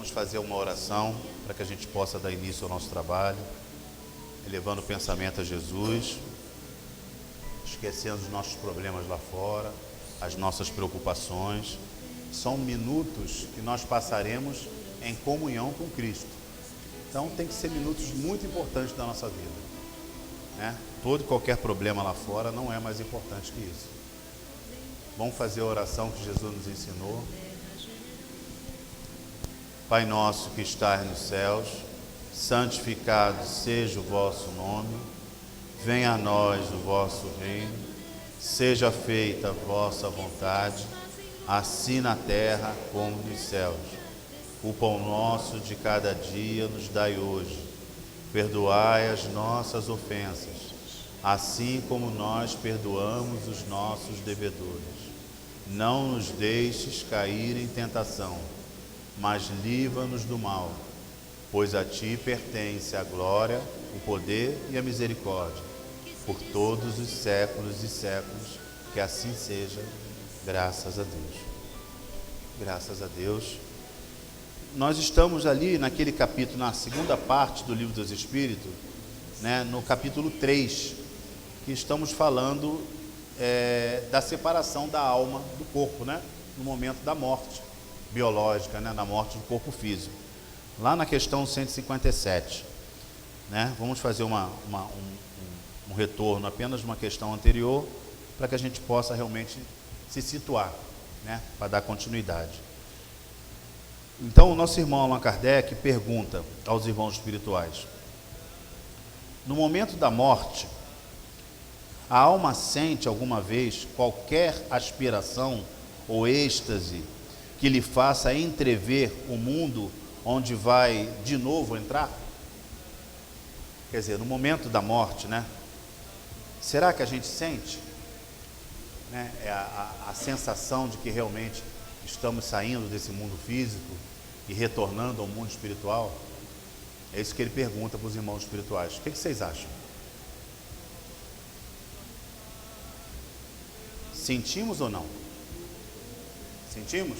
Vamos fazer uma oração para que a gente possa dar início ao nosso trabalho, elevando o pensamento a Jesus, esquecendo os nossos problemas lá fora, as nossas preocupações. São minutos que nós passaremos em comunhão com Cristo. Então tem que ser minutos muito importantes da nossa vida, né? Todo e qualquer problema lá fora não é mais importante que isso. Vamos fazer a oração que Jesus nos ensinou. Pai nosso que estás nos céus, santificado seja o vosso nome, venha a nós o vosso reino, seja feita a vossa vontade, assim na terra como nos céus. O pão nosso de cada dia nos dai hoje, perdoai as nossas ofensas, assim como nós perdoamos os nossos devedores. Não nos deixes cair em tentação, mas livra-nos do mal, pois a Ti pertence a glória, o poder e a misericórdia, por todos os séculos e séculos, que assim seja, graças a Deus. Graças a Deus. Nós estamos ali naquele capítulo, na segunda parte do Livro dos Espíritos, né, no capítulo 3, que estamos falando da separação da alma do corpo, né, no momento da morte biológica, né, na morte do corpo físico. Lá na questão 157, né, vamos fazer um retorno apenas de uma questão anterior, para que a gente possa realmente se situar, né, para dar continuidade. Então, o nosso irmão Allan Kardec pergunta aos irmãos espirituais: no momento da morte, a alma sente alguma vez qualquer aspiração ou êxtase que lhe faça entrever o mundo onde vai de novo entrar? Quer dizer, no momento da morte, né? Será que a gente sente, né, a sensação de que realmente estamos saindo desse mundo físico e retornando ao mundo espiritual? É isso que ele pergunta para os irmãos espirituais. O que vocês acham? Sentimos ou não? Sentimos?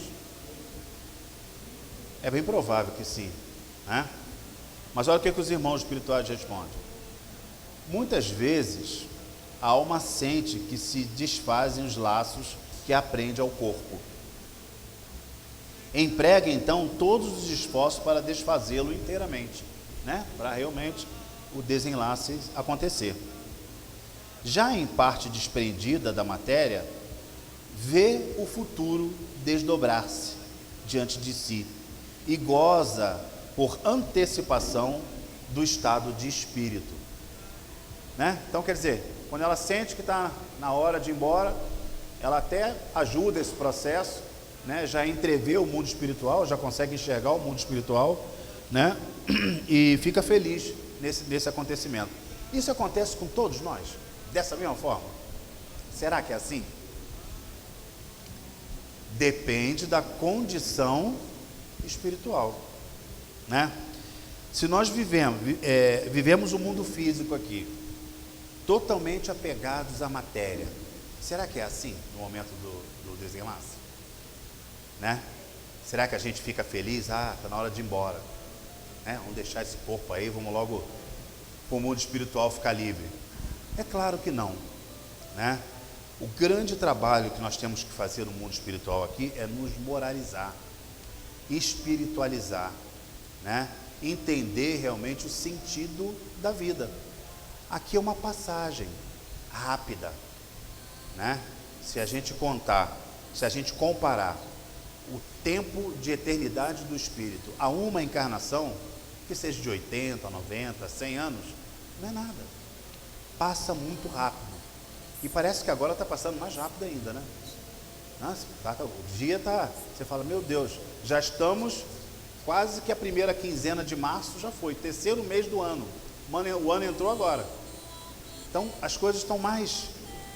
É bem provável que sim, né? Mas olha o que os irmãos espirituais respondem. Muitas vezes a alma sente que se desfazem os laços que a prende ao corpo. Emprega então todos os esforços para desfazê-lo inteiramente, né? Para realmente o desenlace acontecer. Já em parte desprendida da matéria, vê o futuro desdobrar-se diante de si e goza por antecipação do estado de espírito, né? Então, quer dizer, quando ela sente que está na hora de ir embora, ela até ajuda esse processo, né? Já entrevê o mundo espiritual, já consegue enxergar o mundo espiritual, né? E fica feliz nesse acontecimento. Isso acontece com todos nós, dessa mesma forma? Será que é assim? Depende da condição espiritual, né? Se nós vivemos o mundo físico aqui, totalmente apegados à matéria, será que é assim no momento do desenlace, né? Será que a gente fica feliz? Ah, está na hora de ir embora, né? Vamos deixar esse corpo aí, vamos logo para o mundo espiritual ficar livre. É claro que não, né? O grande trabalho que nós temos que fazer no mundo espiritual aqui é nos moralizar, espiritualizar, né? Entender realmente o sentido da vida. Aqui é uma passagem rápida, né? Se a gente comparar o tempo de eternidade do espírito a uma encarnação, que seja de 80, 90, 100 anos, não é nada. Passa muito rápido. E parece que agora está passando mais rápido ainda, né? Nossa, o dia está... Você fala, meu Deus, já estamos quase que a primeira quinzena de março já foi, terceiro mês do ano. O ano entrou agora. Então, as coisas estão mais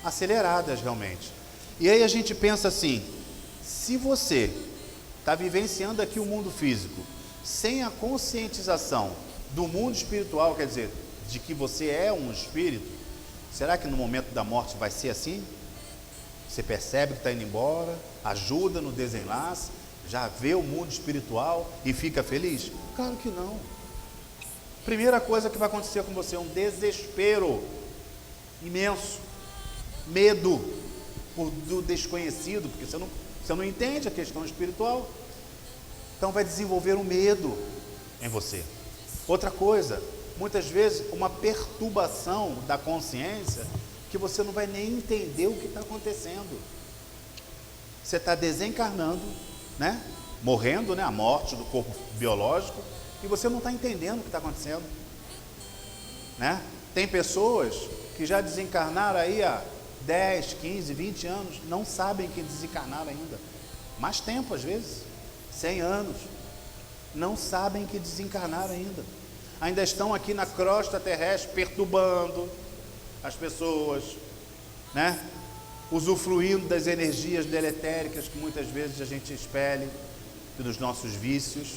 aceleradas realmente. E aí a gente pensa assim, se você está vivenciando aqui o mundo físico, sem a conscientização do mundo espiritual, quer dizer, de que você é um espírito, será que no momento da morte vai ser assim? Você percebe que está indo embora, ajuda no desenlace, já vê o mundo espiritual e fica feliz? Claro que não. Primeira coisa que vai acontecer com você é um desespero imenso, medo do desconhecido, porque você não entende a questão espiritual. Então vai desenvolver um medo em você. Outra coisa, muitas vezes uma perturbação da consciência que você não vai nem entender o que está acontecendo. Você está desencarnando, né? Morrendo, né? A morte do corpo biológico, e você não está entendendo o que está acontecendo, né? Tem pessoas que já desencarnaram aí há 10, 15, 20 anos, não sabem que desencarnaram ainda. Mais tempo às vezes, 100 anos, não sabem que desencarnaram ainda. Ainda estão aqui na crosta terrestre perturbando as pessoas, né? Usufruindo das energias deletéricas que muitas vezes a gente expele dos nossos vícios,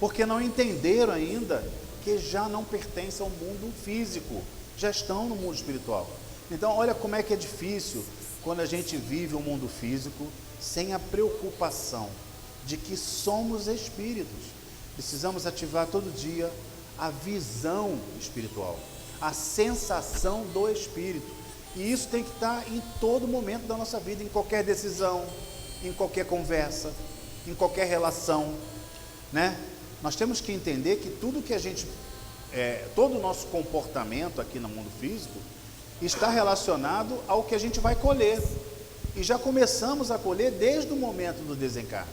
porque não entenderam ainda que já não pertencem ao mundo físico, já estão no mundo espiritual. Então olha como é que é difícil quando a gente vive o mundo físico sem a preocupação de que somos espíritos. Precisamos ativar todo dia a visão espiritual, a sensação do espírito. E isso tem que estar em todo momento da nossa vida, em qualquer decisão, em qualquer conversa, em qualquer relação, né? Nós temos que entender que tudo que a gente, todo o nosso comportamento aqui no mundo físico está relacionado ao que a gente vai colher. E já começamos a colher desde o momento do desencarne,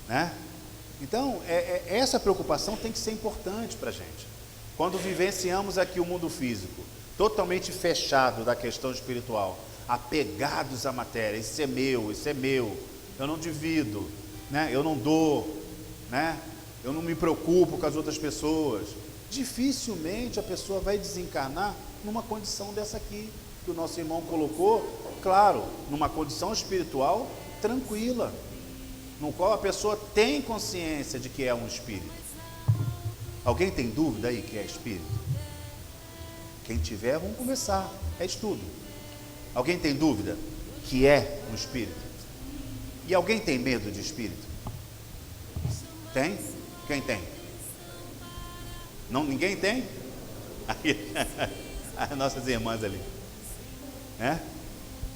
né? Então, essa preocupação tem que ser importante para a gente. Quando vivenciamos aqui o mundo físico, totalmente fechado da questão espiritual, apegados à matéria, isso é meu, eu não divido, né? Eu não dou, né? Eu não me preocupo com as outras pessoas. Dificilmente a pessoa vai desencarnar numa condição dessa aqui, que o nosso irmão colocou, claro, numa condição espiritual tranquila, no qual a pessoa tem consciência de que é um espírito. Alguém tem dúvida aí que é espírito? Quem tiver, vamos conversar, é estudo. Alguém tem dúvida que é um espírito? E alguém tem medo de espírito? Tem? Quem tem? Não, ninguém tem? Aí, as nossas irmãs ali, né?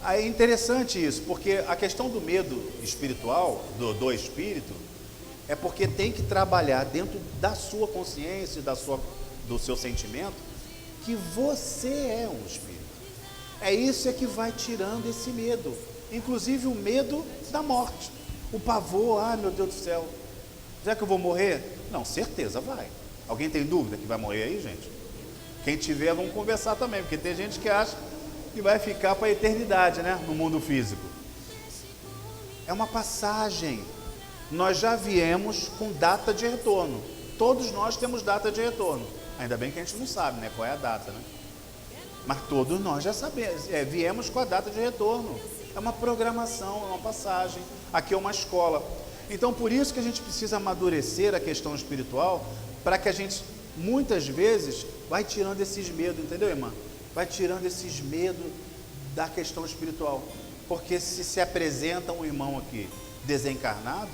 Aí é interessante isso, porque a questão do medo espiritual, do espírito, é porque tem que trabalhar dentro da sua consciência, do seu sentimento, que você é um espírito. É isso que vai tirando esse medo, inclusive o medo da morte, o pavor. Ah, meu Deus do céu, será que eu vou morrer? Não, certeza vai. Alguém tem dúvida que vai morrer aí, gente? Quem tiver, vamos conversar também, porque tem gente que acha que vai ficar para a eternidade, né, no mundo físico. É uma passagem. Nós já viemos com data de retorno. Todos nós temos data de retorno. Ainda bem que a gente não sabe, né, qual é a data, né? Mas todos nós já sabemos, viemos com a data de retorno. É uma programação, é uma passagem. Aqui é uma escola. Então, por isso que a gente precisa amadurecer a questão espiritual, para que a gente, muitas vezes, vai tirando esses medos, entendeu, irmã? Vai tirando esses medos da questão espiritual. Porque se apresenta um irmão aqui desencarnado,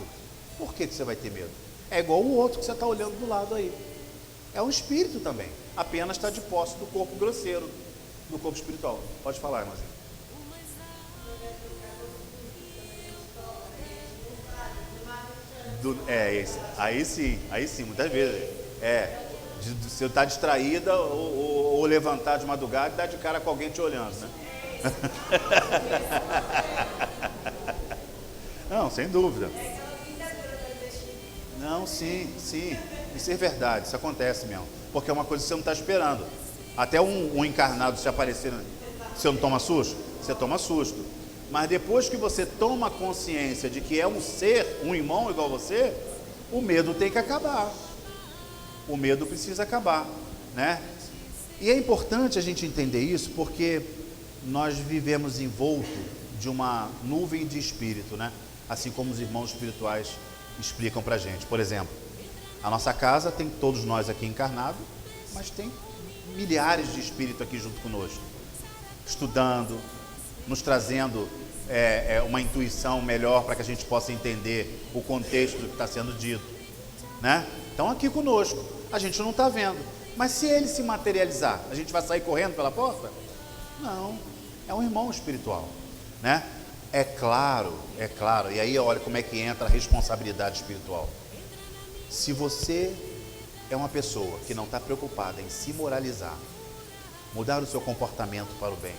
por que você vai ter medo? É igual o outro que você está olhando do lado aí. É um espírito também, apenas está de posse do corpo grosseiro, do corpo espiritual. Pode falar, irmãzinha. Aí sim, muitas vezes. Você está distraída ou levantar de madrugada e dar de cara com alguém te olhando, né? Não, sem dúvida. Não, sim, isso é verdade, isso acontece mesmo, porque é uma coisa que você não está esperando. Até um encarnado se aparecer, você não toma susto? Você toma susto, mas depois que você toma consciência de que é um ser, um irmão igual você, o medo tem que acabar, o medo precisa acabar, né? E é importante a gente entender isso, porque nós vivemos envolto de uma nuvem de espírito, né? Assim como os irmãos espirituais explicam para a gente. Por exemplo, a nossa casa tem todos nós aqui encarnados, mas tem milhares de espíritos aqui junto conosco, estudando, nos trazendo uma intuição melhor para que a gente possa entender o contexto do que está sendo dito, né? Então aqui conosco, a gente não está vendo, mas se ele se materializar, a gente vai sair correndo pela porta? Não, é um irmão espiritual, né? É claro, e aí olha como é que entra a responsabilidade espiritual. Se você é uma pessoa que não está preocupada em se moralizar, mudar o seu comportamento para o bem,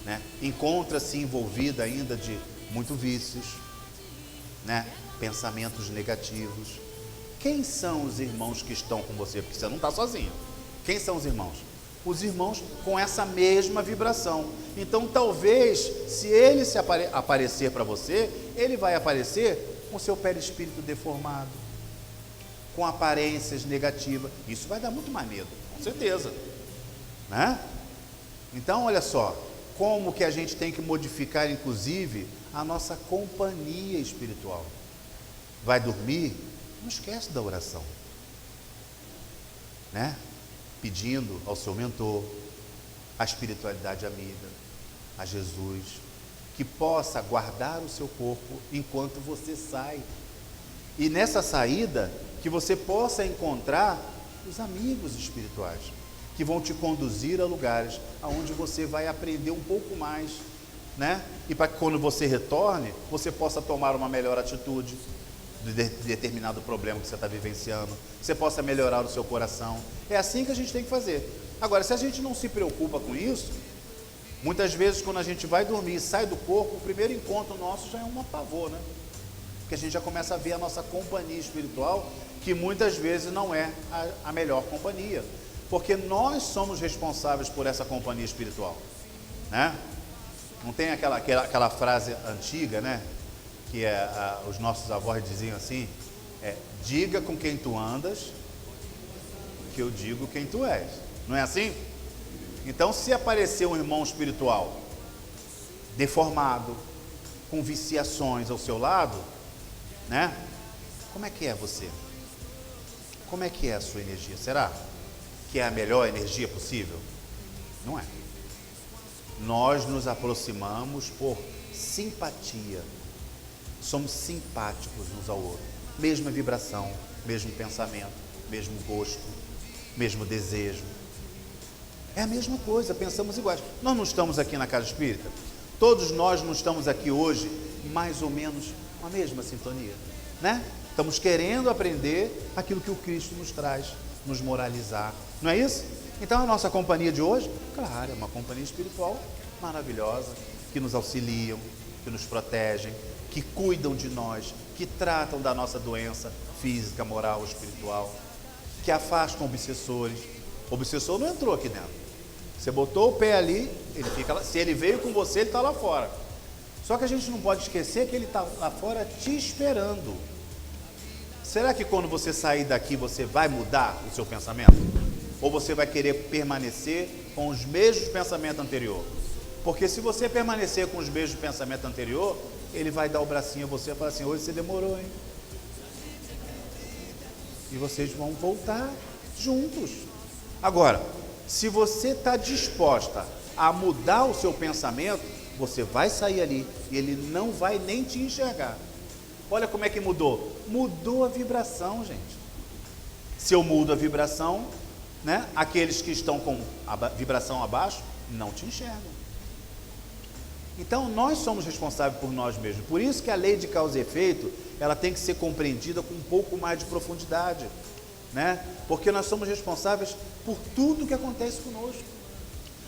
né? Encontra-se envolvida ainda de muitos vícios, né? Pensamentos negativos. Quem são os irmãos que estão com você? Porque você não está sozinho. Quem são os irmãos? Os irmãos com essa mesma vibração. Então talvez, se ele se aparecer para você, ele vai aparecer com seu perispírito deformado, com aparências negativas. Isso vai dar muito mais medo, com certeza, né? Então olha só, como que a gente tem que modificar inclusive a nossa companhia espiritual. Vai dormir? Não esquece da oração, né? Pedindo ao seu mentor, à espiritualidade amiga, a Jesus, que possa guardar o seu corpo enquanto você sai. E nessa saída, que você possa encontrar os amigos espirituais, que vão te conduzir a lugares onde você vai aprender um pouco mais, né? E para que quando você retorne, você possa tomar uma melhor atitude de determinado problema que você está vivenciando, você possa melhorar o seu coração. É assim que a gente tem que fazer. Agora, se a gente não se preocupa com isso, muitas vezes quando a gente vai dormir e sai do corpo, o primeiro encontro nosso já é um apavor, né? Porque a gente já começa a ver a nossa companhia espiritual, que muitas vezes não é a melhor companhia, porque nós somos responsáveis por essa companhia espiritual, né? Não tem aquela frase antiga, né? Que os nossos avós diziam assim, diga com quem tu andas, que eu digo quem tu és. Não é assim? Então, se aparecer um irmão espiritual deformado, com viciações ao seu lado, né? Como é que é você? Como é que é a sua energia? Será que é a melhor energia possível? Não é. Nós nos aproximamos por simpatia. Somos simpáticos uns ao outro. Mesma vibração, mesmo pensamento, mesmo gosto, mesmo desejo. É a mesma coisa, pensamos iguais. Nós não estamos aqui na Casa Espírita. Todos nós não estamos aqui hoje mais ou menos com a mesma sintonia, né? Estamos querendo aprender aquilo que o Cristo nos traz, nos moralizar. Não é isso? Então a nossa companhia de hoje, claro, é uma companhia espiritual maravilhosa, que nos auxiliam, que nos protegem, que cuidam de nós, que tratam da nossa doença física, moral, espiritual, que afastam obsessores. O obsessor não entrou aqui dentro. Você botou o pé ali, ele fica lá. Se ele veio com você, ele está lá fora. Só que a gente não pode esquecer que ele está lá fora te esperando. Será que quando você sair daqui, você vai mudar o seu pensamento? Ou você vai querer permanecer com os mesmos pensamentos anteriores? Porque se você permanecer com os mesmos pensamentos anteriores, ele vai dar o bracinho a você e falar assim, hoje você demorou, hein? E vocês vão voltar juntos. Agora, se você está disposta a mudar o seu pensamento, você vai sair ali e ele não vai nem te enxergar. Olha como é que mudou. Mudou a vibração, gente. Se eu mudo a vibração, né, aqueles que estão com a vibração abaixo, não te enxergam. Então, nós somos responsáveis por nós mesmos. Por isso que a lei de causa e efeito, ela tem que ser compreendida com um pouco mais de profundidade, né? Porque nós somos responsáveis por tudo que acontece conosco.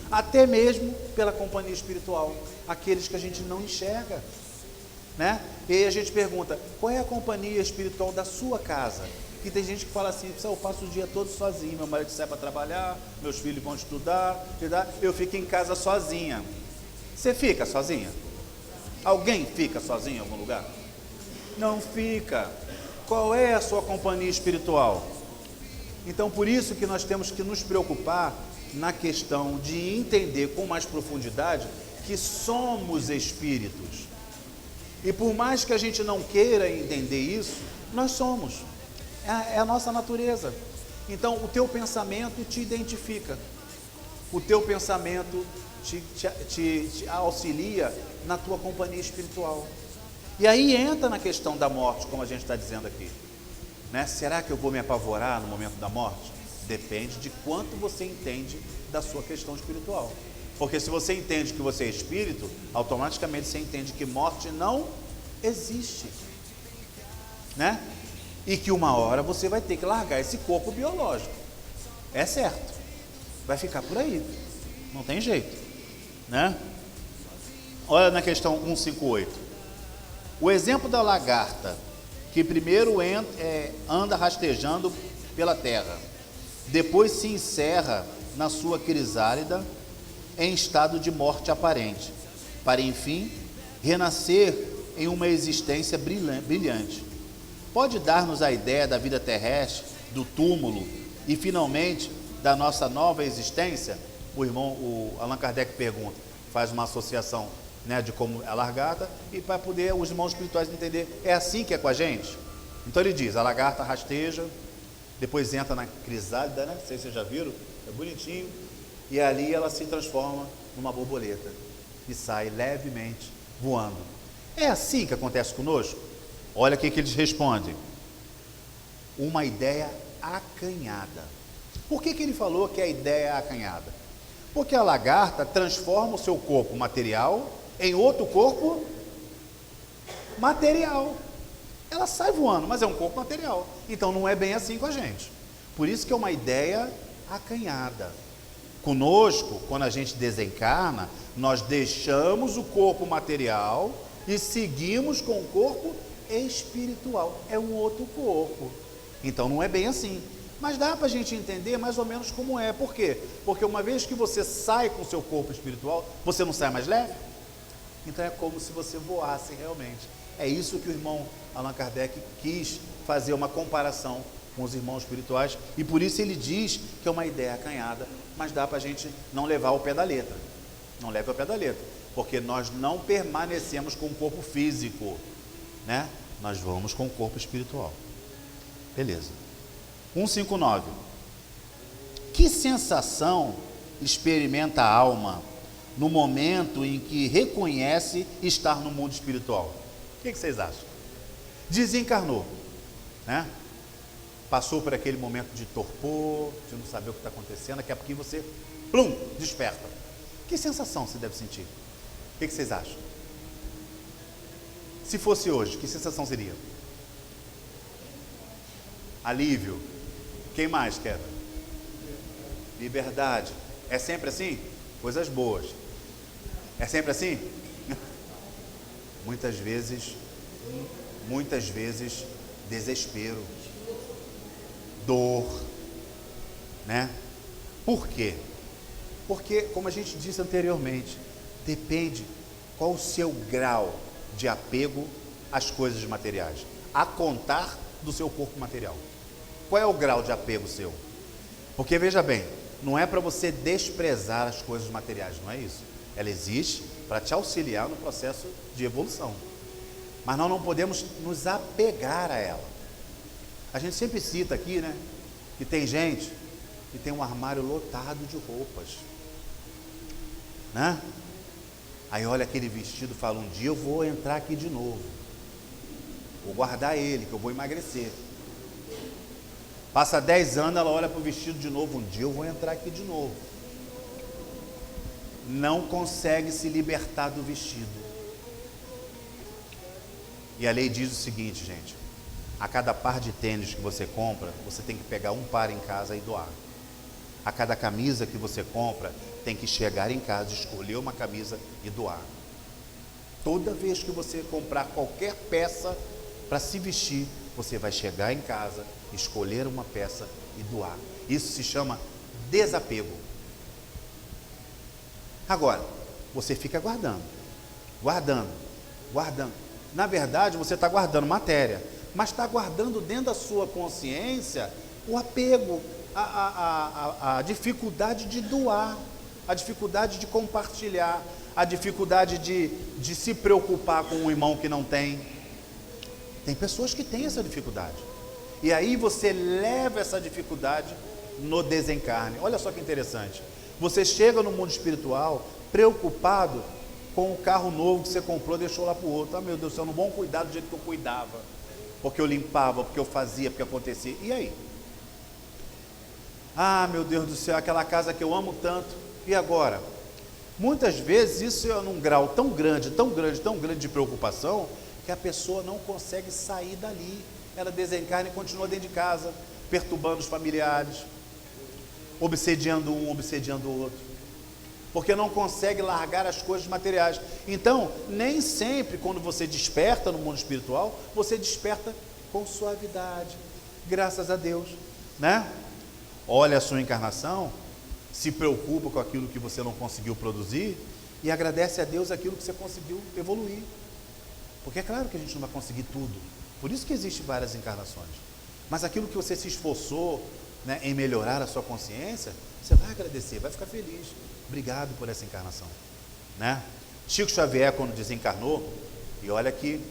Até mesmo pela companhia espiritual, aqueles que a gente não enxerga, né? E aí a gente pergunta, qual é a companhia espiritual da sua casa? E tem gente que fala assim, eu passo o dia todo sozinho, meu marido sai para trabalhar, meus filhos vão estudar, eu fico em casa sozinha. Você fica sozinha? Alguém fica sozinho em algum lugar? Não fica. Qual é a sua companhia espiritual? Então, por isso que nós temos que nos preocupar na questão de entender com mais profundidade que somos espíritos. E por mais que a gente não queira entender isso, nós somos. É a nossa natureza. Então, o teu pensamento te identifica. O teu pensamento te auxilia na tua companhia espiritual. E aí entra na questão da morte, como a gente está dizendo aqui, né? Será que eu vou me apavorar no momento da morte? Depende de quanto você entende da sua questão espiritual. Porque se você entende que você é espírito, automaticamente você entende que morte não existe, né? E que uma hora você vai ter que largar esse corpo biológico. É certo. Vai ficar por aí. Não tem jeito, né? Olha na questão 158. O exemplo da lagarta, que primeiro anda rastejando pela terra, depois se encerra na sua crisálida em estado de morte aparente, para enfim renascer em uma existência brilhante. Pode dar-nos a ideia da vida terrestre, do túmulo e finalmente da nossa nova existência? O Allan Kardec pergunta, faz uma associação, né, de como é a lagarta, e para poder os irmãos espirituais entender, é assim que é com a gente? Então ele diz, a lagarta rasteja, depois entra na crisálida, né? Não sei se vocês já viram, é bonitinho, e ali ela se transforma numa borboleta e sai levemente voando. É assim que acontece conosco? Olha o que eles respondem. Uma ideia acanhada. Por que ele falou que a ideia é acanhada? Porque a lagarta transforma o seu corpo material em outro corpo material. Ela sai voando, mas é um corpo material. Então não é bem assim com a gente. Por isso que é uma ideia acanhada. Conosco, quando a gente desencarna, nós deixamos o corpo material e seguimos com o corpo espiritual. É um outro corpo. Então não é bem assim. Mas dá para a gente entender mais ou menos como é. Por quê? Porque uma vez que você sai com o seu corpo espiritual, você não sai mais leve? Então é como se você voasse realmente. É isso que o irmão Allan Kardec quis fazer uma comparação com os irmãos espirituais, e por isso ele diz que é uma ideia acanhada, mas dá para a gente não levar ao pé da letra. Não leve ao pé da letra, porque nós não permanecemos com o corpo físico, né? Nós vamos com o corpo espiritual. Beleza. 159. Que sensação experimenta a alma no momento em que reconhece estar no mundo espiritual? O que vocês acham? Desencarnou, né? Passou por aquele momento de torpor, de não saber o que está acontecendo, daqui a pouquinho você, plum, desperta. Que sensação você deve sentir? O que vocês acham? Se fosse hoje, que sensação seria? Alívio. Quem mais quer? Liberdade. É sempre assim? Coisas boas. É sempre assim? Muitas vezes, desespero, dor, né? Por quê? Porque, como a gente disse anteriormente, depende qual o seu grau de apego às coisas materiais, a contar do seu corpo material. Qual é o grau de apego seu? Porque veja bem, não é para você desprezar as coisas materiais, não é isso. Ela existe para te auxiliar no processo de evolução. Mas nós não podemos nos apegar a ela. A gente sempre cita aqui, né, que tem gente que tem um armário lotado de roupas, né? Aí olha aquele vestido e fala, um dia eu vou entrar aqui de novo. Vou guardar ele, que eu vou emagrecer. Passa 10 anos, ela olha para o vestido de novo, um dia eu vou entrar aqui de novo. Não consegue se libertar do vestido. E a lei diz o seguinte, gente, a cada par de tênis que você compra, você tem que pegar um par em casa e doar. A cada camisa que você compra, tem que chegar em casa, escolher uma camisa e doar. Toda vez que você comprar qualquer peça para se vestir, você vai chegar em casa, escolher uma peça e doar. Isso se chama desapego. Agora, você fica guardando. Na verdade, você está guardando matéria, mas está guardando dentro da sua consciência o apego, a dificuldade de doar, a dificuldade de compartilhar, a dificuldade de se preocupar com um irmão que não tem. Tem pessoas que têm essa dificuldade. E aí você leva essa dificuldade no desencarne. Olha só que interessante. Você chega no mundo espiritual preocupado com o carro novo que você comprou, deixou lá para o outro. Ah, meu Deus do céu, não vão cuidar do jeito que eu cuidava, porque eu limpava, porque eu fazia, porque acontecia. E aí? Ah, meu Deus do céu, aquela casa que eu amo tanto, e agora? Muitas vezes isso é num grau tão grande, tão grande, tão grande de preocupação, que a pessoa não consegue sair dali. Ela desencarna e continua dentro de casa, perturbando os familiares, obsediando um, obsediando o outro, porque não consegue largar as coisas materiais. Então, nem sempre quando você desperta no mundo espiritual, você desperta com suavidade, graças a Deus, né? Olha a sua encarnação, se preocupa com aquilo que você não conseguiu produzir e agradece a Deus aquilo que você conseguiu evoluir, porque é claro que a gente não vai conseguir tudo, por isso que existem várias encarnações, mas aquilo que você se esforçou, né, em melhorar a sua consciência, você vai agradecer, vai ficar feliz. Obrigado por essa encarnação, né? Chico Xavier, quando desencarnou, e olha que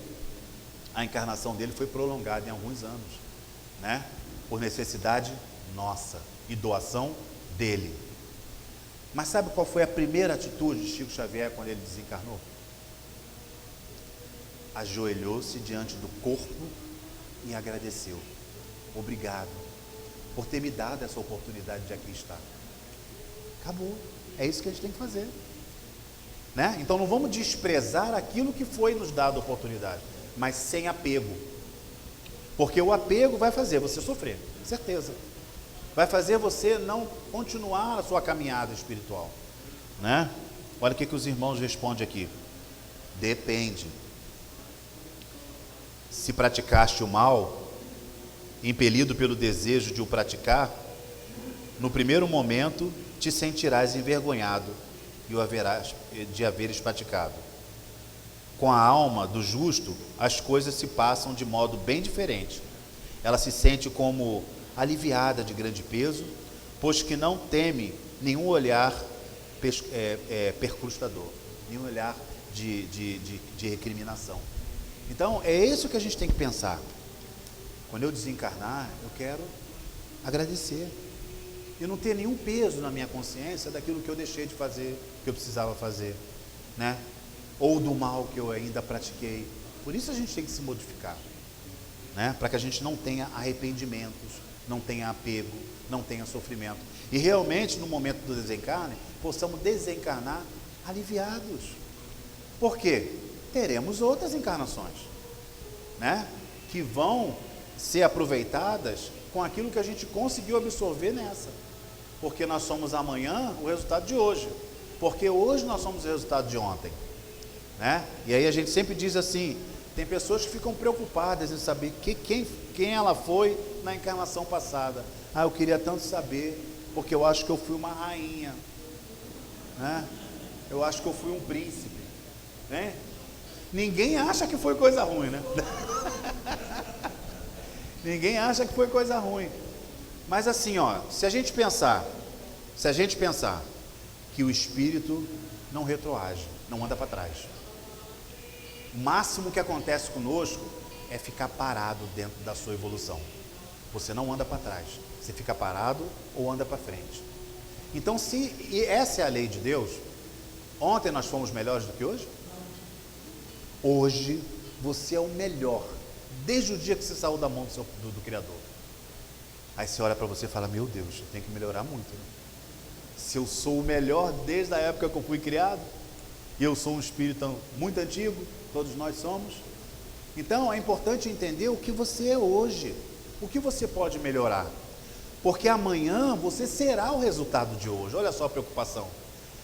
a encarnação dele foi prolongada em alguns anos, né? Por necessidade nossa e doação dele. Mas sabe qual foi a primeira atitude de Chico Xavier quando ele desencarnou? Ajoelhou-se diante do corpo e agradeceu. Obrigado por ter me dado essa oportunidade de aqui estar. Acabou. É isso que a gente tem que fazer, né? Então não vamos desprezar aquilo que foi nos dado a oportunidade, mas sem apego, porque o apego vai fazer você sofrer, certeza, vai fazer você não continuar a sua caminhada espiritual, né? Olha o que os irmãos respondem aqui. Depende. Se praticaste o mal, impelido pelo desejo de o praticar, no primeiro momento te sentirás envergonhado e o haverás de haveres praticado. Com a alma do justo, as coisas se passam de modo bem diferente. Ela se sente como aliviada de grande peso, pois que não teme nenhum olhar percrustador, nenhum olhar de recriminação. Então, é isso que a gente tem que pensar. Quando eu desencarnar, eu quero agradecer e não ter nenhum peso na minha consciência daquilo que eu deixei de fazer, que eu precisava fazer, né? Ou do mal que eu ainda pratiquei. Por isso a gente tem que se modificar, né? Para que a gente não tenha arrependimentos, não tenha apego, não tenha sofrimento. E realmente, no momento do desencarne, possamos desencarnar aliviados. Por quê? Teremos outras encarnações, né? Que vão ser aproveitadas com aquilo que a gente conseguiu absorver nessa, porque nós somos amanhã o resultado de hoje, porque hoje nós somos o resultado de ontem, né? E aí a gente sempre diz assim, tem pessoas que ficam preocupadas em saber quem ela foi na encarnação passada. Ah, eu queria tanto saber, porque eu acho que eu fui uma rainha, né? Eu acho que eu fui um príncipe, né? Ninguém acha que foi coisa ruim, né? Ninguém acha que foi coisa ruim. Mas assim, ó, se a gente pensar que o espírito não retroage, não anda para trás. O máximo que acontece conosco é ficar parado dentro da sua evolução. Você não anda para trás, você fica parado ou anda para frente. Então, se essa é a lei de Deus, ontem nós fomos melhores do que hoje? Hoje você é o melhor, desde o dia que você saiu da mão do Criador. Aí você olha para você e fala, meu Deus, eu tenho que melhorar muito, né? Se eu sou o melhor desde a época que eu fui criado, e eu sou um espírito muito antigo, todos nós somos, então é importante entender o que você é hoje, o que você pode melhorar, porque amanhã você será o resultado de hoje. Olha só a preocupação,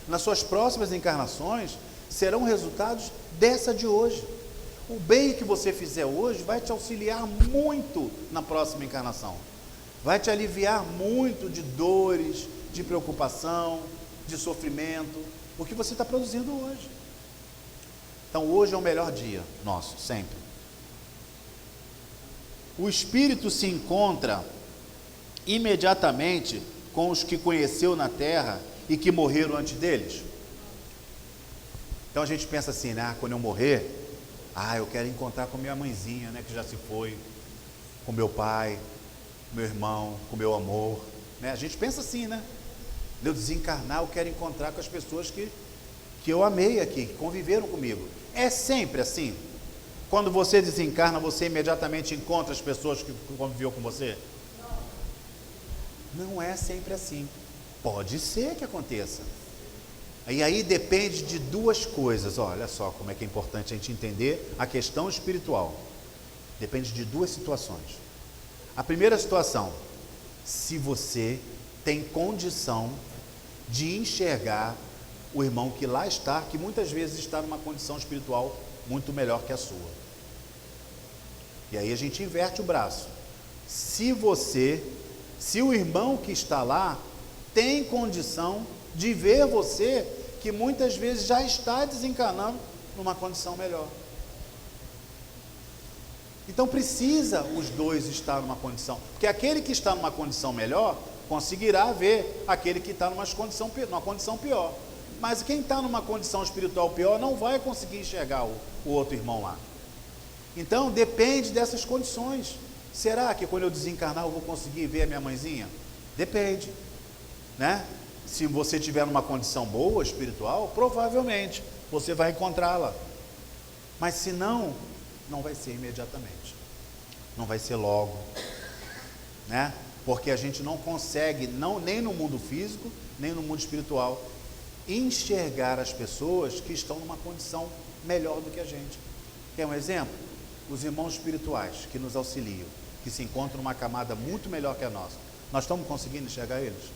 nas suas próximas encarnações serão resultados dessa de hoje. O bem que você fizer hoje vai te auxiliar muito na próxima encarnação, vai te aliviar muito de dores, de preocupação, de sofrimento, o que você está produzindo hoje. Então hoje é o melhor dia nosso, sempre. O espírito se encontra imediatamente com os que conheceu na terra e que morreram antes deles. Então a gente pensa assim, né? Quando eu morrer, eu quero encontrar com minha mãezinha, né? Que já se foi, com meu pai, meu irmão, com meu amor, né? A gente pensa assim, né? Eu desencarnar, eu quero encontrar com as pessoas que eu amei aqui, que conviveram comigo. É sempre assim? Quando você desencarna, você imediatamente encontra as pessoas que conviveu com você? Não é sempre assim. Pode ser que aconteça. E aí depende de duas coisas. Olha só como é que é importante a gente entender a questão espiritual. Depende de duas situações. A primeira situação, se você tem condição de enxergar o irmão que lá está, que muitas vezes está numa condição espiritual muito melhor que a sua. E aí a gente inverte o braço. Se o irmão que está lá tem condição de ver você, que muitas vezes já está desencarnando numa condição melhor. Então precisa os dois estar numa condição, porque aquele que está numa condição melhor conseguirá ver aquele que está numa condição pior. Mas quem está numa condição espiritual pior não vai conseguir enxergar o outro irmão lá. Então depende dessas condições. Será que quando eu desencarnar eu vou conseguir ver a minha mãezinha? Depende, né? Se você tiver numa condição boa espiritual, provavelmente você vai encontrá-la. Mas se não, não vai ser imediatamente. Não vai ser logo, né? Porque a gente não consegue, nem no mundo físico, nem no mundo espiritual, enxergar as pessoas que estão numa condição melhor do que a gente. Quer um exemplo? Os irmãos espirituais que nos auxiliam, que se encontram numa camada muito melhor que a nossa. Nós estamos conseguindo enxergar eles?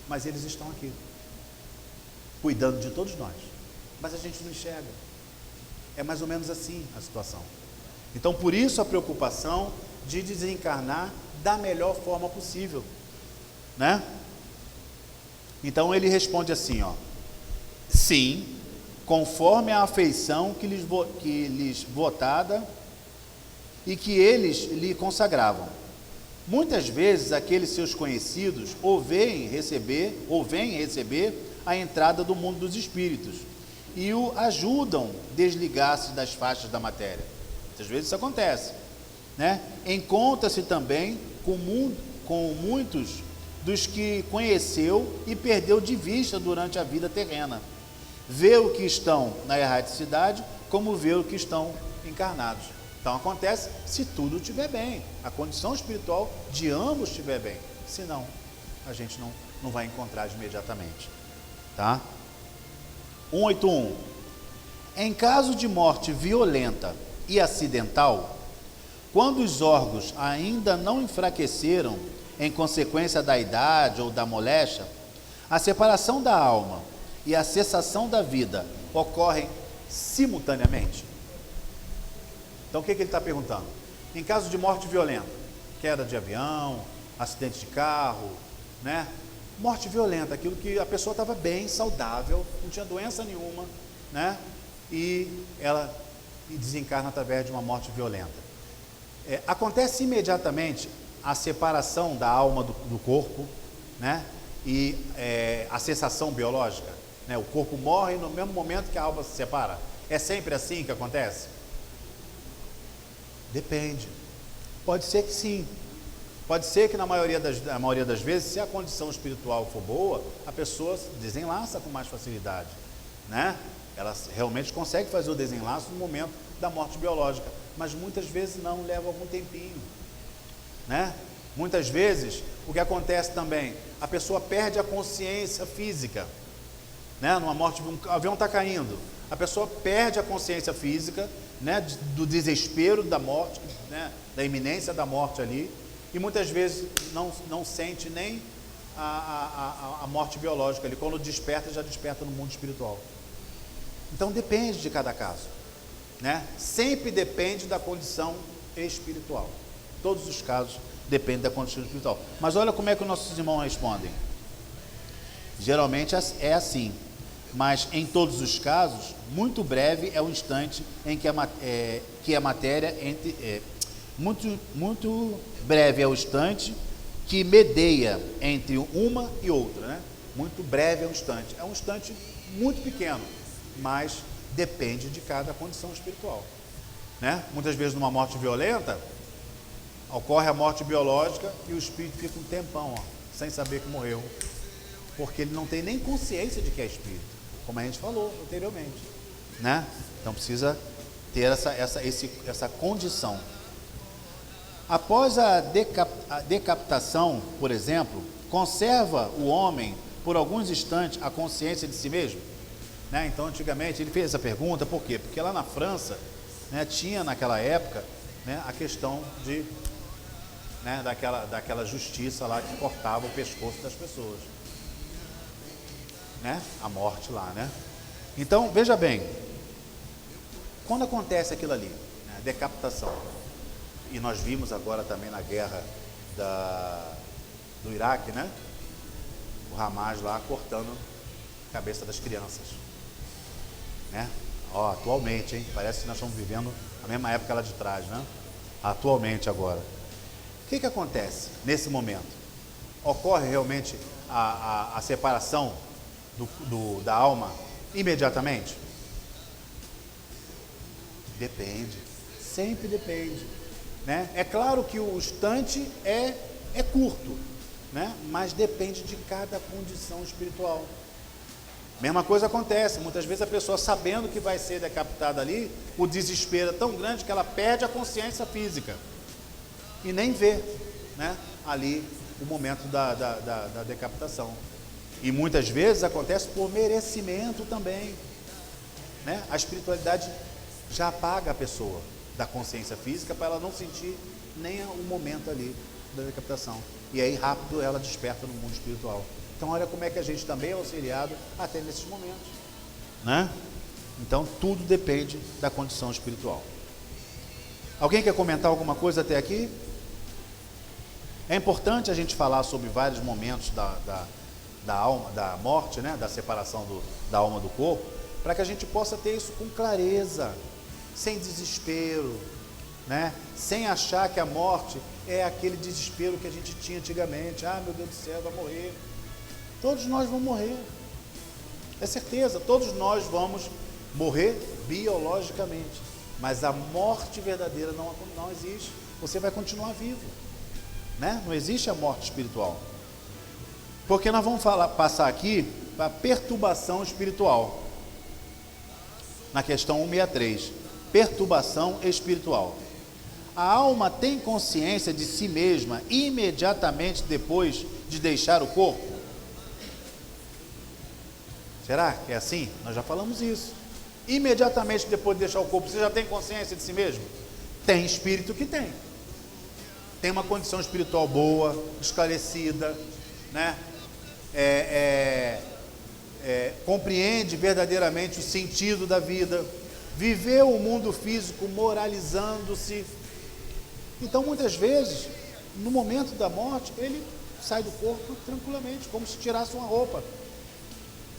Mas eles estão aqui, cuidando de todos nós. Mas a gente não enxerga. É mais ou menos assim a situação. Então, por isso a preocupação de desencarnar da melhor forma possível, né? Então ele responde assim, ó: sim, conforme a afeição que lhes votada e que eles lhe consagravam. Muitas vezes aqueles seus conhecidos ou vêm receber a entrada do mundo dos espíritos e o ajudam a desligar-se das faixas da matéria. Muitas vezes isso acontece, né? Encontra-se também com muitos dos que conheceu e perdeu de vista durante a vida terrena. Vê o que estão na erraticidade como vê o que estão encarnados. Então acontece se tudo estiver bem, a condição espiritual de ambos estiver bem. Senão, a gente não vai encontrar imediatamente, tá? 181. Em caso de morte violenta e acidental, quando os órgãos ainda não enfraqueceram em consequência da idade ou da moléstia, a separação da alma e a cessação da vida ocorrem simultaneamente. Então o que ele está perguntando? Em caso de morte violenta, queda de avião, acidente de carro, né? Morte violenta, aquilo que a pessoa estava bem, saudável, não tinha doença nenhuma, né? E ela desencarna através de uma morte violenta. Acontece imediatamente a separação da alma do corpo, né? E a cessação biológica, né? O corpo morre no mesmo momento que a alma se separa. É sempre assim que acontece? Depende. Pode ser que sim. Pode ser que na maioria das vezes, se a condição espiritual for boa, a pessoa desenlaça com mais facilidade, né? Ela realmente consegue fazer o desenlaço no momento da morte biológica, mas muitas vezes não, leva algum tempinho, né? Muitas vezes, o que acontece também, a pessoa perde a consciência física, né? Numa morte, um avião está caindo, a pessoa perde a consciência física, né? Do desespero da morte, né? Da iminência da morte ali, e muitas vezes não sente nem a morte biológica ali. Quando desperta, já desperta no mundo espiritual. Então depende de cada caso, né? Sempre depende da condição espiritual. Todos os casos dependem da condição espiritual. Mas olha como é que os nossos irmãos respondem. Geralmente é assim, mas em todos os casos, muito breve é o instante em que a matéria muito breve é o instante que medeia entre uma e outra, né? Muito breve é um instante muito pequeno, mas depende de cada condição espiritual, né? Muitas vezes numa morte violenta, ocorre a morte biológica e o espírito fica um tempão, sem saber que morreu, porque ele não tem nem consciência de que é espírito, como a gente falou anteriormente, né? Então precisa ter essa condição. Após a decapitação, por exemplo, conserva o homem por alguns instantes a consciência de si mesmo? Né? Então, antigamente, ele fez essa pergunta, por quê? Porque lá na França, né, tinha naquela época, né, a questão de, né, daquela justiça lá que cortava o pescoço das pessoas, né? A morte lá, né? Então, veja bem, quando acontece aquilo ali, né, decapitação, e nós vimos agora também na guerra do Iraque, né? O Hamas lá cortando a cabeça das crianças, né? Ó, atualmente, hein? Parece que nós estamos vivendo a mesma época lá de trás, né? Atualmente agora. O que acontece nesse momento? Ocorre realmente a separação da alma imediatamente? Depende, sempre depende, né? É claro que o instante é curto, né? Mas depende de cada condição espiritual. Mesma coisa acontece, muitas vezes a pessoa, sabendo que vai ser decapitada ali, o desespero é tão grande que ela perde a consciência física e nem vê, né, ali o momento da decapitação. E muitas vezes acontece por merecimento também, né? A espiritualidade já apaga a pessoa da consciência física para ela não sentir nem o momento ali da decapitação. E aí rápido ela desperta no mundo espiritual. Então olha como é que a gente também é auxiliado até nesses momentos, né? Então tudo depende da condição espiritual. Alguém quer comentar alguma coisa até aqui? É importante a gente falar sobre vários momentos da alma, da morte, né? Da separação da alma do corpo, para que a gente possa ter isso com clareza, sem desespero, né? Sem achar que a morte é aquele desespero que a gente tinha antigamente. Ah, meu Deus do céu, vai morrer. Todos nós vamos morrer, é certeza, todos nós vamos morrer biologicamente, mas a morte verdadeira não existe. Você vai continuar vivo, né? Não existe a morte espiritual. Porque nós vamos passar aqui para a perturbação espiritual, na questão 163, perturbação espiritual. A alma tem consciência de si mesma imediatamente depois de deixar o corpo? Será que é assim? Nós já falamos isso. Imediatamente depois de deixar o corpo, você já tem consciência de si mesmo? Tem espírito que tem. Tem uma condição espiritual boa, esclarecida, né? Compreende verdadeiramente o sentido da vida, viveu o mundo físico moralizando-se. Então, muitas vezes, no momento da morte, ele sai do corpo tranquilamente, como se tirasse uma roupa.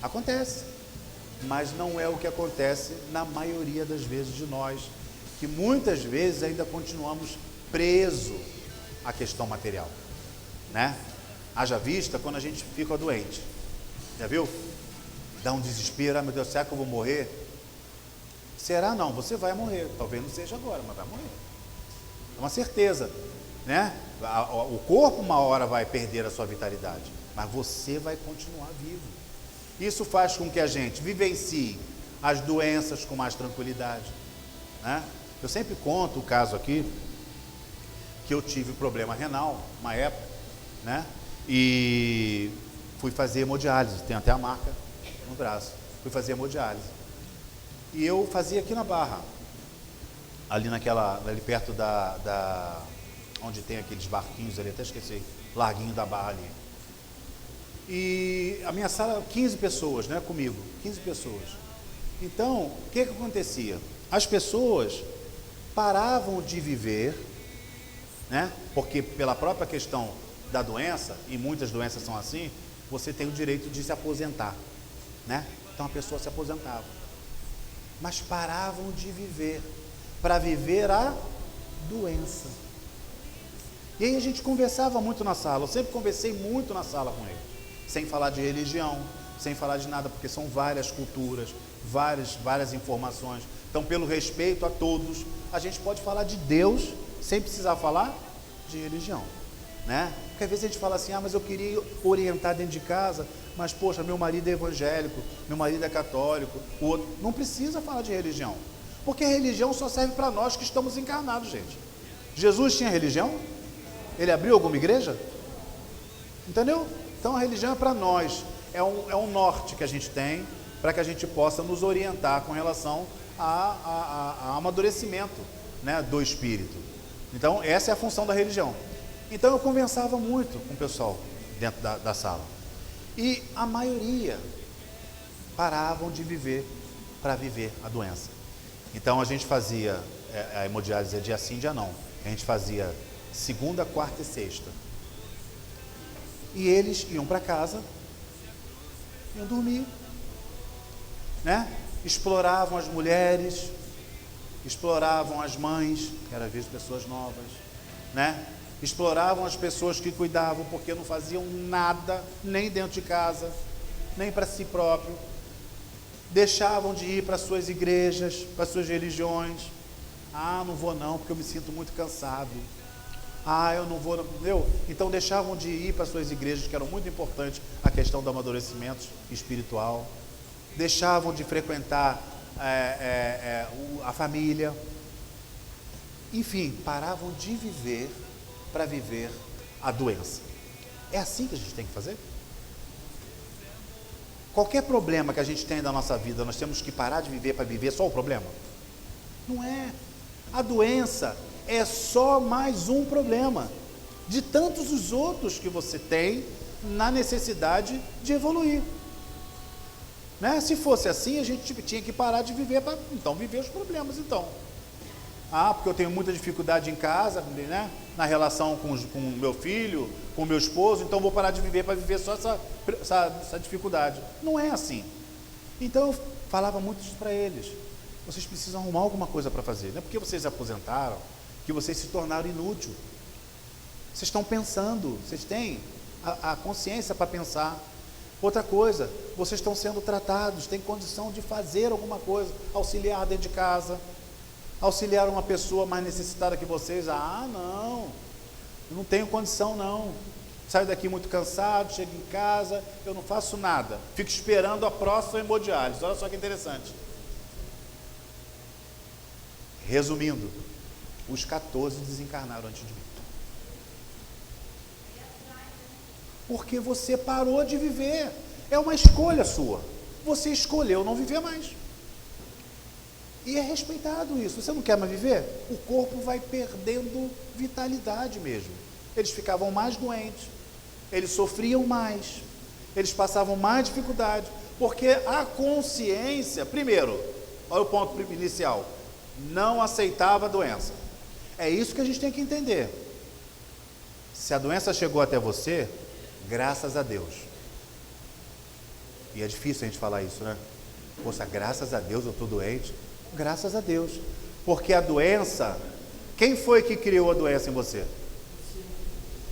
Acontece, mas não é o que acontece na maioria das vezes de nós, que muitas vezes ainda continuamos presos à questão material, né? Haja vista quando a gente fica doente, já viu? Dá um desespero, ah, meu Deus, será que eu vou morrer? Será? Não, você vai morrer, talvez não seja agora, mas vai morrer, é uma certeza, né? O corpo uma hora vai perder a sua vitalidade, mas você vai continuar vivo. Isso faz com que a gente vivencie as doenças com mais tranquilidade, né? Eu sempre conto o caso aqui, que eu tive problema renal, uma época, né? E fui fazer hemodiálise, tem até a marca no braço, fui fazer hemodiálise. E eu fazia aqui na Barra, ali perto onde tem aqueles barquinhos ali, até esqueci, larguinho da Barra ali. E a minha sala, 15 pessoas, né, comigo, 15 pessoas. Então, o que acontecia? As pessoas paravam de viver, né, porque pela própria questão da doença, e muitas doenças são assim, você tem o direito de se aposentar, né? Então a pessoa se aposentava, mas paravam de viver, para viver a doença. E aí a gente conversava muito na sala, eu sempre conversei muito na sala com ele, sem falar de religião, sem falar de nada, porque são várias culturas, várias informações. Então, pelo respeito a todos, a gente pode falar de Deus sem precisar falar de religião, né? Porque às vezes a gente fala assim, mas eu queria orientar dentro de casa, mas poxa, meu marido é evangélico, meu marido é católico, o outro. Não precisa falar de religião, porque a religião só serve para nós que estamos encarnados, gente. Jesus tinha religião? Ele abriu alguma igreja? Entendeu? Então a religião é para nós, é um norte que a gente tem, para que a gente possa nos orientar com relação a amadurecimento, né, do espírito. Então essa é a função da religião. Então eu conversava muito com o pessoal dentro da sala, e a maioria paravam de viver para viver a doença. Então a gente fazia, a hemodiálise é dia sim, dia não, a gente fazia segunda, quarta e sexta, e eles iam para casa, iam dormir, né? Exploravam as mulheres, exploravam as mães, que era às vezes pessoas novas, né? Exploravam as pessoas que cuidavam, porque não faziam nada, nem dentro de casa, nem para si próprio. Deixavam de ir para suas igrejas, para suas religiões. Não vou não, porque eu me sinto muito cansado. Eu não vou, entendeu? Então deixavam de ir para suas igrejas, que eram muito importantes, a questão do amadurecimento espiritual. Deixavam de frequentar a família. Enfim, paravam de viver para viver a doença. É assim que a gente tem que fazer? Qualquer problema que a gente tem na nossa vida, nós temos que parar de viver para viver só o problema? Não é. A doença é só mais um problema de tantos os outros que você tem na necessidade de evoluir, né? Se fosse assim, a gente tinha que parar de viver para então viver os problemas. Então, porque eu tenho muita dificuldade em casa, né? Na relação com o meu filho, com o meu esposo, então vou parar de viver para viver só essa dificuldade. Não é assim. Então eu falava muito isso para eles. Vocês precisam arrumar alguma coisa para fazer. Não é porque vocês se aposentaram que vocês se tornaram inúteis. Vocês estão pensando, vocês têm a consciência para pensar. Outra coisa, vocês estão sendo tratados, têm condição de fazer alguma coisa, auxiliar dentro de casa, auxiliar uma pessoa mais necessitada que vocês. Não, eu não tenho condição não, saio daqui muito cansado, chego em casa, eu não faço nada, fico esperando a próxima hemodiálise. Olha só que interessante. Resumindo, os 14 desencarnaram antes de mim, porque você parou de viver. É uma escolha sua, você escolheu não viver mais. E é respeitado isso. Você não quer mais viver? O corpo vai perdendo vitalidade mesmo. Eles ficavam mais doentes, eles sofriam mais, eles passavam mais dificuldade, porque a consciência, primeiro, olha o ponto inicial, não aceitava a doença. É isso que a gente tem que entender. Se a doença chegou até você, graças a Deus. E é difícil a gente falar isso, né? Poxa, graças a Deus eu estou doente. Graças a Deus, porque a doença, quem foi que criou a doença em você?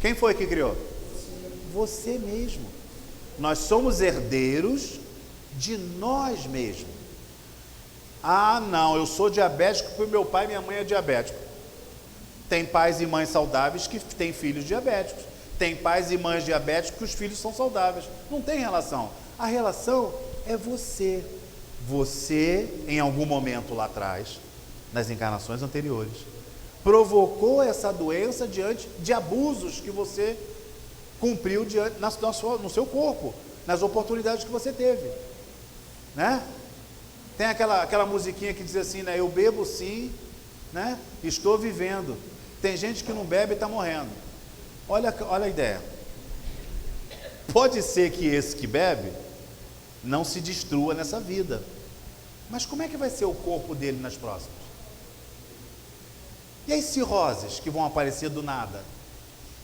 Quem foi que criou? Você mesmo. Nós somos herdeiros de nós mesmos. Não, eu sou diabético porque meu pai e minha mãe é diabético. Tem pais e mães saudáveis que têm filhos diabéticos. Tem pais e mães diabéticos que os filhos são saudáveis. Não tem relação. A relação é você. Você, em algum momento lá atrás, nas encarnações anteriores, provocou essa doença diante de abusos que você cumpriu no seu corpo, nas oportunidades que você teve, né? Tem aquela musiquinha que diz assim, né? Eu bebo sim, né? Estou vivendo. Tem gente que não bebe e está morrendo. Olha a ideia. Pode ser que esse que bebe não se destrua nessa vida, mas como é que vai ser o corpo dele nas próximas? E as cirroses que vão aparecer do nada?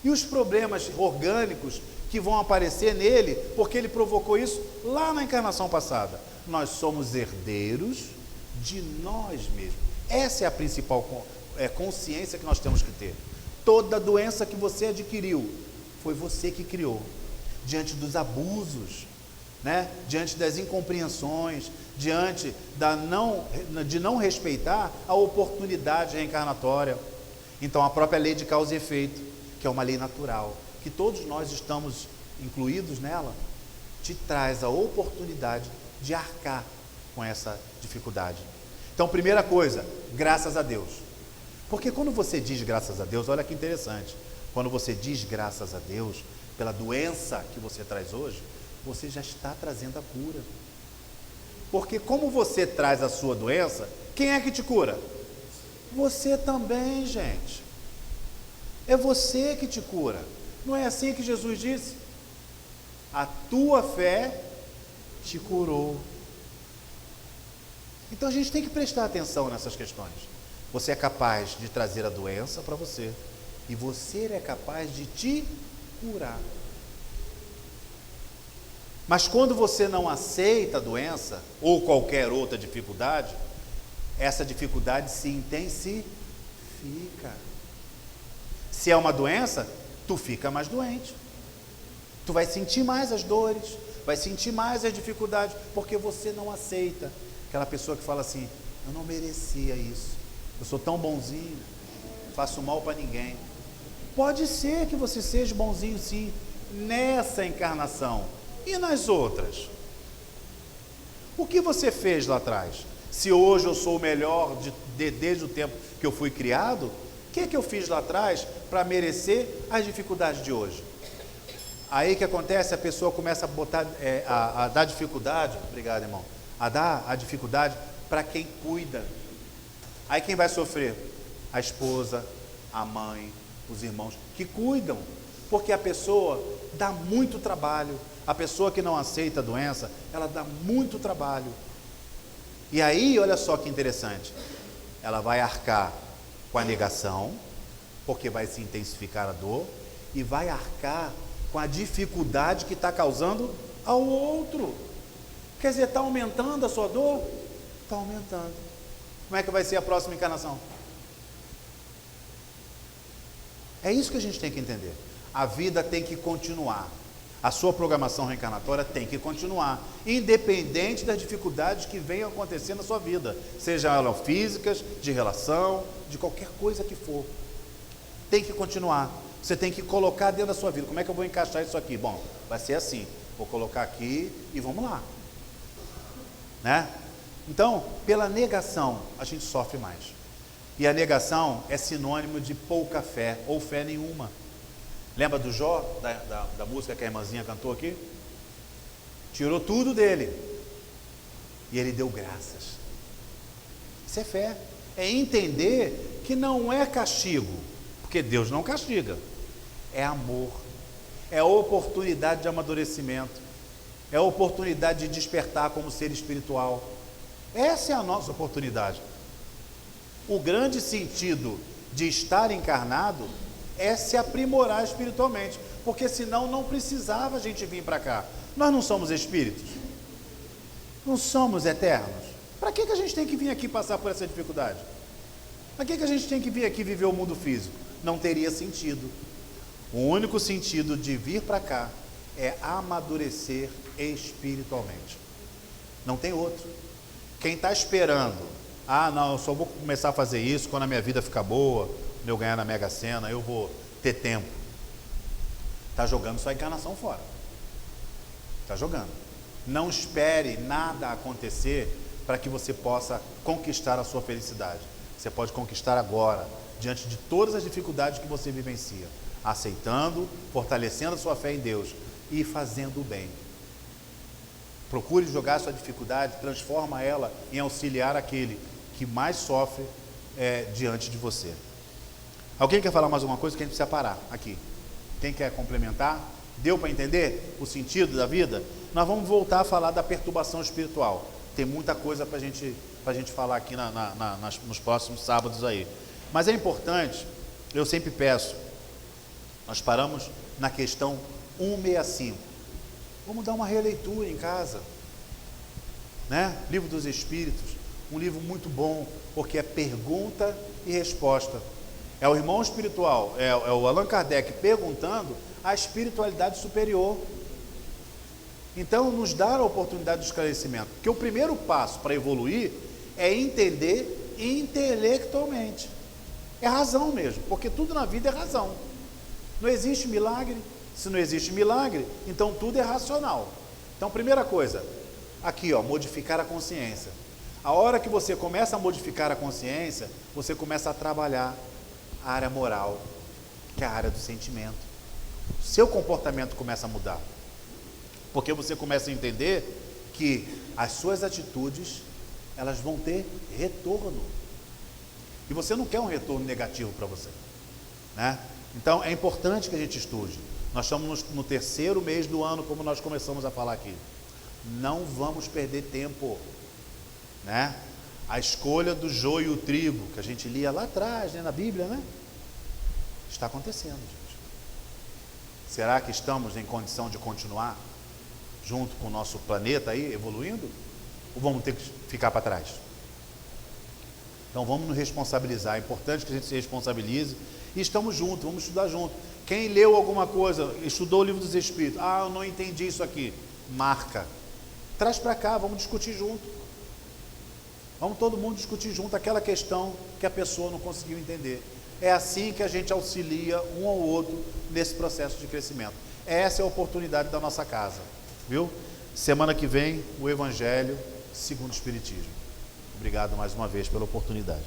E os problemas orgânicos que vão aparecer nele, porque ele provocou isso lá na encarnação passada? Nós somos herdeiros de nós mesmos. Essa é a principal consciência que nós temos que ter. Toda doença que você adquiriu, foi você que criou, diante dos abusos, né? Diante das incompreensões, diante de não respeitar a oportunidade reencarnatória. Então a própria lei de causa e efeito, que é uma lei natural, que todos nós estamos incluídos nela, te traz a oportunidade de arcar com essa dificuldade. Então, primeira coisa, graças a Deus. Porque quando você diz graças a Deus, olha que interessante, quando você diz graças a Deus pela doença que você traz hoje, você já está trazendo a cura. Porque como você traz a sua doença, quem é que te cura? Você também, gente. É você que te cura. Não é assim que Jesus disse? A tua fé te curou. Então a gente tem que prestar atenção nessas questões. Você é capaz de trazer a doença para você, e você é capaz de te curar. Mas quando você não aceita a doença, ou qualquer outra dificuldade, essa dificuldade se intensifica. Se é uma doença, tu fica mais doente. Tu vai sentir mais as dores, vai sentir mais as dificuldades, porque você não aceita. Aquela pessoa que fala assim, eu não merecia isso, eu sou tão bonzinho, faço mal para ninguém. Pode ser que você seja bonzinho sim, nessa encarnação, e nas outras? O que você fez lá atrás? Se hoje eu sou o melhor desde o tempo que eu fui criado, o que eu fiz lá atrás para merecer as dificuldades de hoje? Aí que acontece, a pessoa começa a botar, a dar dificuldade, obrigado irmão, a dar a dificuldade para quem cuida. Aí quem vai sofrer? A esposa, a mãe, os irmãos que cuidam, porque a pessoa dá muito trabalho. A pessoa que não aceita a doença, ela dá muito trabalho. E aí, olha só que interessante, ela vai arcar com a negação, porque vai se intensificar a dor, e vai arcar com a dificuldade que está causando ao outro. Quer dizer, está aumentando a sua dor? Está aumentando. Como é que vai ser a próxima encarnação? É isso que a gente tem que entender. A vida tem que continuar. A sua programação reencarnatória tem que continuar, independente das dificuldades que venham acontecer na sua vida, sejam elas físicas, de relação, de qualquer coisa que for. Tem que continuar. Você tem que colocar dentro da sua vida. Como é que eu vou encaixar isso aqui? Bom, vai ser assim. Vou colocar aqui e vamos lá. Né? Então, pela negação, a gente sofre mais. E a negação é sinônimo de pouca fé, ou fé nenhuma. Lembra do Jó, da música que a irmãzinha cantou aqui? Tirou tudo dele. E ele deu graças. Isso é fé. É entender que não é castigo, porque Deus não castiga. É amor. É oportunidade de amadurecimento. É oportunidade de despertar como ser espiritual. Essa é a nossa oportunidade. O grande sentido de estar encarnado é se aprimorar espiritualmente, porque senão não precisava a gente vir para cá. Nós não somos espíritos, não somos eternos. Para que a gente tem que vir aqui passar por essa dificuldade? Para que a gente tem que vir aqui viver o mundo físico? Não teria sentido. O único sentido de vir para cá é amadurecer espiritualmente. Não tem outro. Quem está esperando, não, eu só vou começar a fazer isso quando a minha vida ficar boa, eu ganhar na Mega Sena, eu vou ter tempo. Está jogando sua encarnação fora. Está jogando. Não espere nada acontecer para que você possa conquistar a sua felicidade. Você pode conquistar agora, diante de todas as dificuldades que você vivencia, aceitando, fortalecendo a sua fé em Deus e fazendo o bem. Procure jogar a sua dificuldade, transforma ela em auxiliar aquele que mais sofre diante de você. Alguém quer falar mais alguma coisa que a gente precisa parar aqui? Quem quer complementar? Deu para entender o sentido da vida? Nós vamos voltar a falar da perturbação espiritual. Tem muita coisa para a gente falar aqui nos próximos sábados aí. Mas é importante, eu sempre peço, nós paramos na questão 165. Vamos dar uma releitura em casa. Né? Livro dos Espíritos, um livro muito bom, porque é pergunta e resposta. É o irmão espiritual, é o Allan Kardec perguntando a espiritualidade superior. Então, nos dá a oportunidade de esclarecimento. Porque o primeiro passo para evoluir é entender intelectualmente. É razão mesmo, porque tudo na vida é razão. Não existe milagre. Se não existe milagre, então tudo é racional. Então, primeira coisa, aqui, ó, modificar a consciência. A hora que você começa a modificar a consciência, você começa a trabalhar a área moral, que é a área do sentimento. Seu comportamento começa a mudar. Porque você começa a entender que as suas atitudes, elas vão ter retorno. E você não quer um retorno negativo para você, né? Então, é importante que a gente estude. Nós estamos no terceiro mês do ano, como nós começamos a falar aqui. Não vamos perder tempo, né? A escolha do joio e o trigo, que a gente lia lá atrás, né, na Bíblia, né? Está acontecendo, gente. Será que estamos em condição de continuar junto com o nosso planeta aí, evoluindo? Ou vamos ter que ficar para trás? Então vamos nos responsabilizar. É importante que a gente se responsabilize. E estamos juntos, vamos estudar junto. Quem leu alguma coisa, estudou o livro dos Espíritos, eu não entendi isso aqui, marca, traz para cá, vamos discutir junto. Vamos todo mundo discutir junto aquela questão que a pessoa não conseguiu entender. É assim que a gente auxilia um ao outro nesse processo de crescimento. Essa é a oportunidade da nossa casa, viu? Semana que vem, o Evangelho segundo o Espiritismo. Obrigado mais uma vez pela oportunidade.